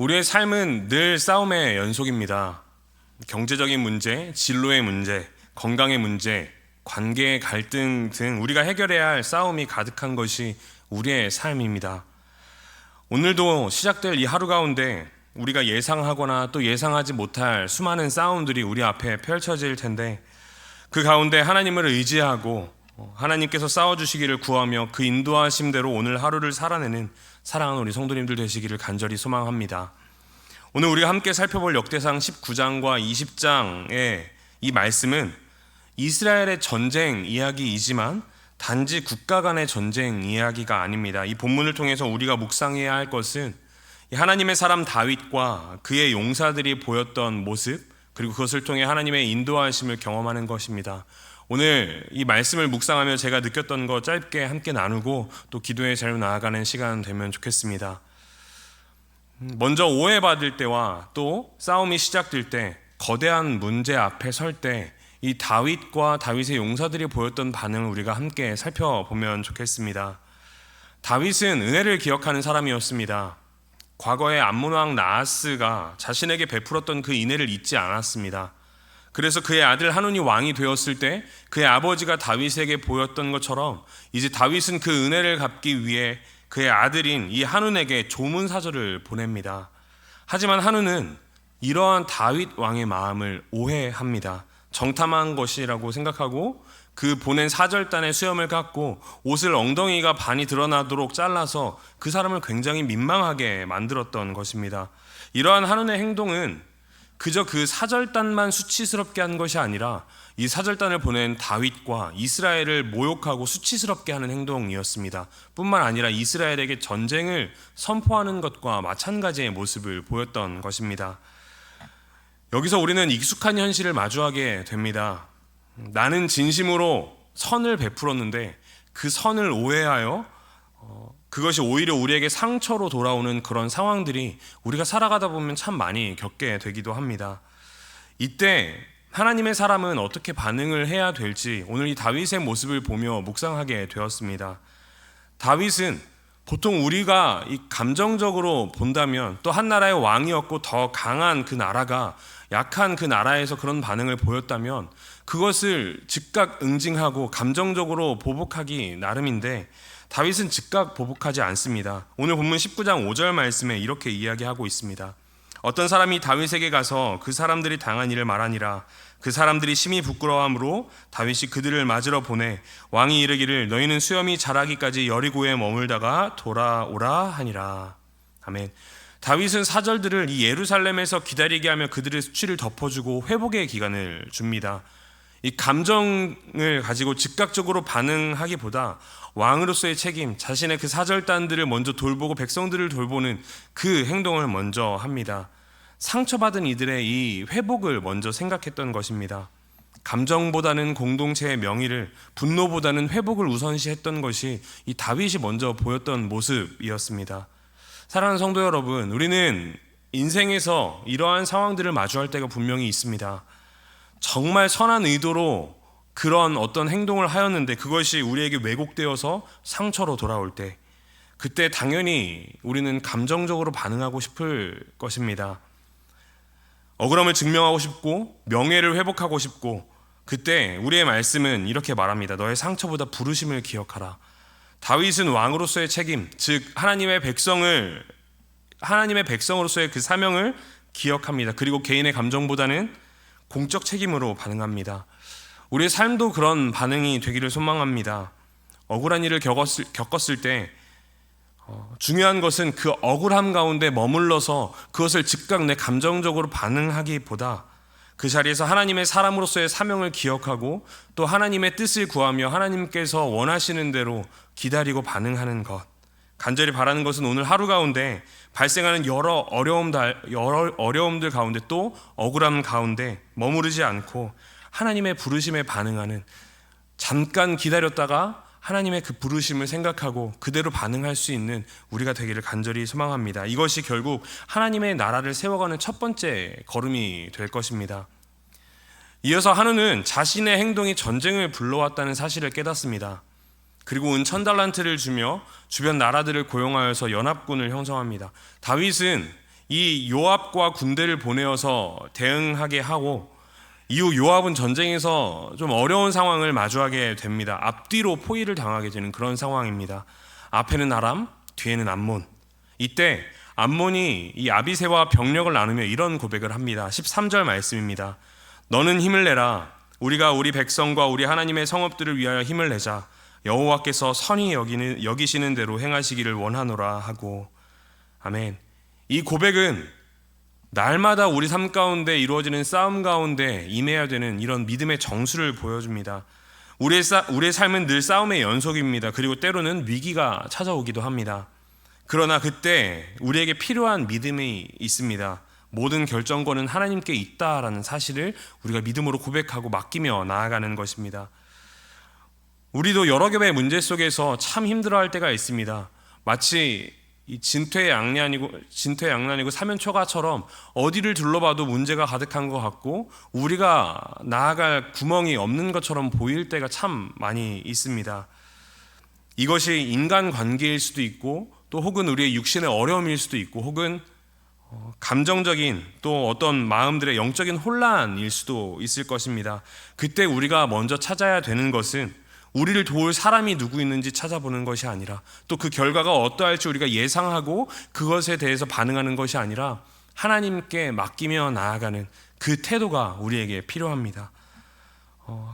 우리의 삶은 늘 싸움의 연속입니다. 경제적인 문제, 진로의 문제, 건강의 문제, 관계의 갈등 등 우리가 해결해야 할 싸움이 가득한 것이 우리의 삶입니다. 오늘도 시작될 이 하루 가운데 우리가 예상하거나 또 예상하지 못할 수많은 싸움들이 우리 앞에 펼쳐질 텐데, 그 가운데 하나님을 의지하고 하나님께서 싸워주시기를 구하며 그 인도하심대로 오늘 하루를 살아내는 사랑하는 우리 성도님들 되시기를 간절히 소망합니다. 오늘 우리가 함께 살펴볼 역대상 19장과 20장의 이 말씀은 이스라엘의 전쟁 이야기이지만 단지 국가 간의 전쟁 이야기가 아닙니다. 이 본문을 통해서 우리가 묵상해야 할 것은 하나님의 사람 다윗과 그의 용사들이 보였던 모습, 그리고 그것을 통해 하나님의 인도하심을 경험하는 것입니다. 오늘 이 말씀을 묵상하며 제가 느꼈던 것 짧게 함께 나누고 또 기도의 자리로 나아가는 시간 되면 좋겠습니다. 먼저 오해받을 때와 또 싸움이 시작될 때, 거대한 문제 앞에 설 때 이 다윗과 다윗의 용사들이 보였던 반응을 우리가 함께 살펴보면 좋겠습니다. 다윗은 은혜를 기억하는 사람이었습니다. 과거에 암몬 왕 나하스가 자신에게 베풀었던 그 인애를 잊지 않았습니다. 그래서 그의 아들 하논이 왕이 되었을 때 그의 아버지가 다윗에게 보였던 것처럼 이제 다윗은 그 은혜를 갚기 위해 그의 아들인 이 하논에게 조문사절을 보냅니다. 하지만 하논은 이러한 다윗 왕의 마음을 오해합니다. 정탐한 것이라고 생각하고 그 보낸 사절단의 수염을 깎고 옷을 엉덩이가 반이 드러나도록 잘라서 그 사람을 굉장히 민망하게 만들었던 것입니다. 이러한 하논의 행동은 그저 그 사절단만 수치스럽게 한 것이 아니라 이 사절단을 보낸 다윗과 이스라엘을 모욕하고 수치스럽게 하는 행동이었습니다. 뿐만 아니라 이스라엘에게 전쟁을 선포하는 것과 마찬가지의 모습을 보였던 것입니다. 여기서 우리는 익숙한 현실을 마주하게 됩니다. 나는 진심으로 선을 베풀었는데 그 선을 오해하여 그것이 오히려 우리에게 상처로 돌아오는 그런 상황들이 우리가 살아가다 보면 참 많이 겪게 되기도 합니다. 이때 하나님의 사람은 어떻게 반응을 해야 될지 오늘 이 다윗의 모습을 보며 묵상하게 되었습니다. 다윗은 보통 우리가 이 감정적으로 본다면 또 한 나라의 왕이었고 더 강한 그 나라가 약한 그 나라에서 그런 반응을 보였다면 그것을 즉각 응징하고 감정적으로 보복하기 나름인데, 다윗은 즉각 보복하지 않습니다. 오늘 본문 19장 5절 말씀에 이렇게 이야기하고 있습니다. 어떤 사람이 다윗에게 가서 그 사람들이 당한 일을 말하니라. 그 사람들이 심히 부끄러워하므로 다윗이 그들을 맞으러 보내 왕이 이르기를 너희는 수염이 자라기까지 여리고에 머물다가 돌아오라 하니라. 아멘. 다윗은 사절들을 이 예루살렘에서 기다리게 하며 그들의 수치를 덮어주고 회복의 기간을 줍니다. 이 감정을 가지고 즉각적으로 반응하기보다 왕으로서의 책임, 자신의 그 사절단들을 먼저 돌보고 백성들을 돌보는 그 행동을 먼저 합니다. 상처받은 이들의 이 회복을 먼저 생각했던 것입니다. 감정보다는 공동체의 명의를, 분노보다는 회복을 우선시했던 것이 이 다윗이 먼저 보였던 모습이었습니다. 사랑하는 성도 여러분, 우리는 인생에서 이러한 상황들을 마주할 때가 분명히 있습니다. 정말 선한 의도로 그런 어떤 행동을 하였는데 그것이 우리에게 왜곡되어서 상처로 돌아올 때, 그때 당연히 우리는 감정적으로 반응하고 싶을 것입니다. 억울함을 증명하고 싶고 명예를 회복하고 싶고, 그때 우리의 말씀은 이렇게 말합니다. 너의 상처보다 부르심을 기억하라. 다윗은 왕으로서의 책임, 즉 하나님의 백성으로서의 그 사명을 기억합니다. 그리고 개인의 감정보다는 공적 책임으로 반응합니다. 우리의 삶도 그런 반응이 되기를 소망합니다. 억울한 일을 겪었을 때 중요한 것은 그 억울함 가운데 머물러서 그것을 즉각 내 감정적으로 반응하기보다 그 자리에서 하나님의 사람으로서의 사명을 기억하고 또 하나님의 뜻을 구하며 하나님께서 원하시는 대로 기다리고 반응하는 것. 간절히 바라는 것은 오늘 하루 가운데 발생하는 여러 어려움들 가운데 또 억울함 가운데 머무르지 않고 하나님의 부르심에 반응하는, 잠깐 기다렸다가 하나님의 그 부르심을 생각하고 그대로 반응할 수 있는 우리가 되기를 간절히 소망합니다. 이것이 결국 하나님의 나라를 세워가는 첫 번째 걸음이 될 것입니다. 이어서 하논은 자신의 행동이 전쟁을 불러왔다는 사실을 깨닫습니다. 그리고 은 1000달란트를 주며 주변 나라들을 고용하여서 연합군을 형성합니다. 다윗은 이 요압과 군대를 보내어서 대응하게 하고 이후 요압은 전쟁에서 좀 어려운 상황을 마주하게 됩니다. 앞뒤로 포위를 당하게 되는 그런 상황입니다. 앞에는 아람, 뒤에는 암몬. 이때 암몬이 이 아비새와 병력을 나누며 이런 고백을 합니다. 13절 말씀입니다. 너는 힘을 내라. 우리가 우리 백성과 우리 하나님의 성읍들을 위하여 힘을 내자. 여호와께서 선히 여기시는 대로 행하시기를 원하노라 하고. 아멘. 이 고백은 날마다 우리 삶 가운데 이루어지는 싸움 가운데 임해야 되는 이런 믿음의 정수를 보여줍니다. 우리의 삶은 늘 싸움의 연속입니다. 그리고 때로는 위기가 찾아오기도 합니다. 그러나 그때 우리에게 필요한 믿음이 있습니다. 모든 결정권은 하나님께 있다라는 사실을 우리가 믿음으로 고백하고 맡기며 나아가는 것입니다. 우리도 여러 겹의 문제 속에서 참 힘들어할 때가 있습니다. 마치 이 진퇴양난이고 사면초가처럼 어디를 둘러봐도 문제가 가득한 것 같고 우리가 나아갈 구멍이 없는 것처럼 보일 때가 참 많이 있습니다. 이것이 인간관계일 수도 있고 또 혹은 우리의 육신의 어려움일 수도 있고 혹은 감정적인 또 어떤 마음들의 영적인 혼란일 수도 있을 것입니다. 그때 우리가 먼저 찾아야 되는 것은 우리를 도울 사람이 누구 있는지 찾아보는 것이 아니라 또 그 결과가 어떠할지 우리가 예상하고 그것에 대해서 반응하는 것이 아니라 하나님께 맡기며 나아가는 그 태도가 우리에게 필요합니다.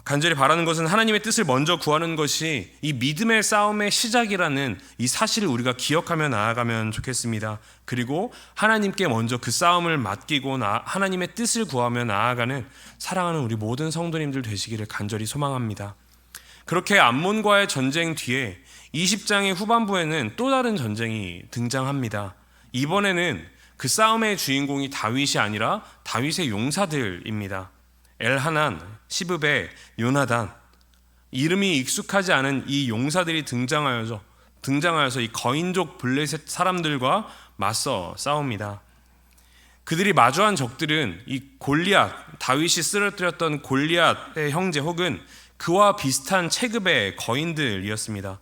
간절히 바라는 것은 하나님의 뜻을 먼저 구하는 것이 이 믿음의 싸움의 시작이라는 이 사실을 우리가 기억하며 나아가면 좋겠습니다. 그리고 하나님께 먼저 그 싸움을 맡기고 하나님의 뜻을 구하며 나아가는 사랑하는 우리 모든 성도님들 되시기를 간절히 소망합니다. 그렇게 암몬과의 전쟁 뒤에 20장의 후반부에는 또 다른 전쟁이 등장합니다. 이번에는 그 싸움의 주인공이 다윗이 아니라 다윗의 용사들입니다. 엘하난, 시브베, 요나단. 이름이 익숙하지 않은 이 용사들이 등장하여서 이 거인족 블레셋 사람들과 맞서 싸웁니다. 그들이 마주한 적들은 이 골리앗, 다윗이 쓰러뜨렸던 골리앗의 형제 혹은 그와 비슷한 체급의 거인들이었습니다.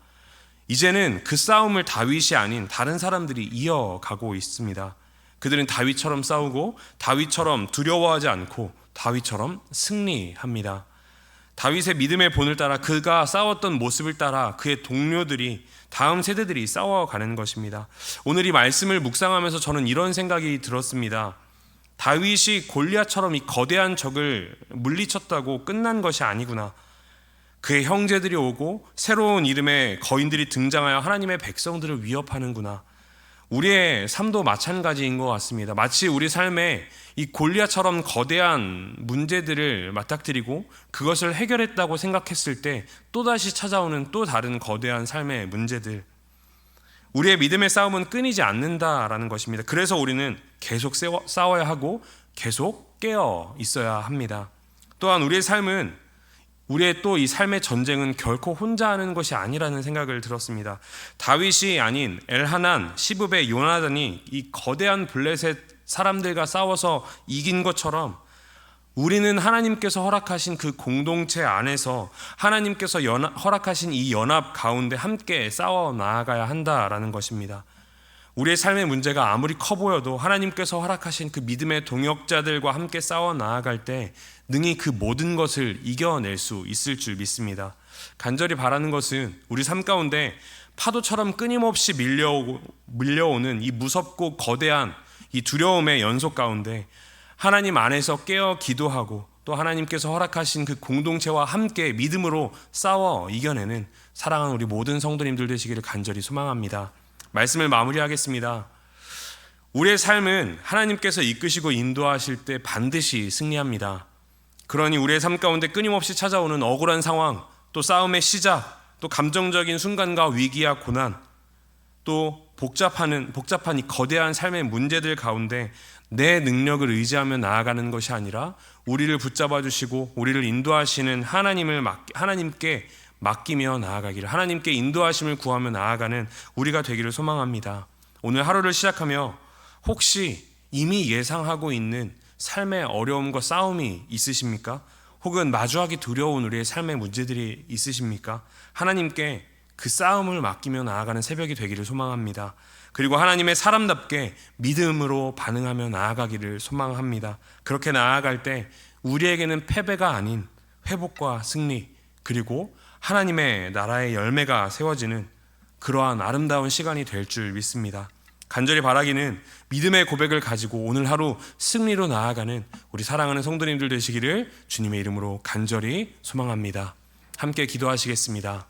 이제는 그 싸움을 다윗이 아닌 다른 사람들이 이어가고 있습니다. 그들은 다윗처럼 싸우고 다윗처럼 두려워하지 않고 다윗처럼 승리합니다. 다윗의 믿음의 본을 따라 그가 싸웠던 모습을 따라 그의 동료들이 다음 세대들이 싸워가는 것입니다. 오늘 이 말씀을 묵상하면서 저는 이런 생각이 들었습니다. 다윗이 골리앗처럼 이 거대한 적을 물리쳤다고 끝난 것이 아니구나. 그의 형제들이 오고 새로운 이름의 거인들이 등장하여 하나님의 백성들을 위협하는구나. 우리의 삶도 마찬가지인 것 같습니다. 마치 우리 삶에 이 골리앗처럼 거대한 문제들을 맞닥뜨리고 그것을 해결했다고 생각했을 때 또다시 찾아오는 또 다른 거대한 삶의 문제들. 우리의 믿음의 싸움은 끊이지 않는다라는 것입니다. 그래서 우리는 계속 싸워야 하고 계속 깨어 있어야 합니다. 또한 우리의 또 이 삶의 전쟁은 결코 혼자 하는 것이 아니라는 생각을 들었습니다. 다윗이 아닌 엘하난, 시브베, 요나단이 이 거대한 블레셋 사람들과 싸워서 이긴 것처럼 우리는 하나님께서 허락하신 그 공동체 안에서 하나님께서 허락하신 이 연합 가운데 함께 싸워 나아가야 한다라는 것입니다. 우리의 삶의 문제가 아무리 커 보여도 하나님께서 허락하신 그 믿음의 동역자들과 함께 싸워 나아갈 때 능히 그 모든 것을 이겨낼 수 있을 줄 믿습니다. 간절히 바라는 것은 우리 삶 가운데 파도처럼 끊임없이 밀려오는 이 무섭고 거대한 이 두려움의 연속 가운데 하나님 안에서 깨어 기도하고 또 하나님께서 허락하신 그 공동체와 함께 믿음으로 싸워 이겨내는 사랑하는 우리 모든 성도님들 되시기를 간절히 소망합니다. 말씀을 마무리하겠습니다. 우리의 삶은 하나님께서 이끄시고 인도하실 때 반드시 승리합니다. 그러니 우리의 삶 가운데 끊임없이 찾아오는 억울한 상황, 또 싸움의 시작, 또 감정적인 순간과 위기와 고난, 또 복잡한 이 거대한 삶의 문제들 가운데 내 능력을 의지하며 나아가는 것이 아니라 우리를 붙잡아 주시고 우리를 인도하시는 하나님께 맡기며 나아가기를, 하나님께 인도하심을 구하며 나아가는 우리가 되기를 소망합니다. 오늘 하루를 시작하며 혹시 이미 예상하고 있는 삶의 어려움과 싸움이 있으십니까? 혹은 마주하기 두려운 우리의 삶의 문제들이 있으십니까? 하나님께 그 싸움을 맡기며 나아가는 새벽이 되기를 소망합니다. 그리고 하나님의 사람답게 믿음으로 반응하며 나아가기를 소망합니다. 그렇게 나아갈 때 우리에게는 패배가 아닌 회복과 승리, 그리고 하나님의 나라의 열매가 세워지는 그러한 아름다운 시간이 될 줄 믿습니다. 간절히 바라기는 믿음의 고백을 가지고 오늘 하루 승리로 나아가는 우리 사랑하는 성도님들 되시기를 주님의 이름으로 간절히 소망합니다. 함께 기도하시겠습니다.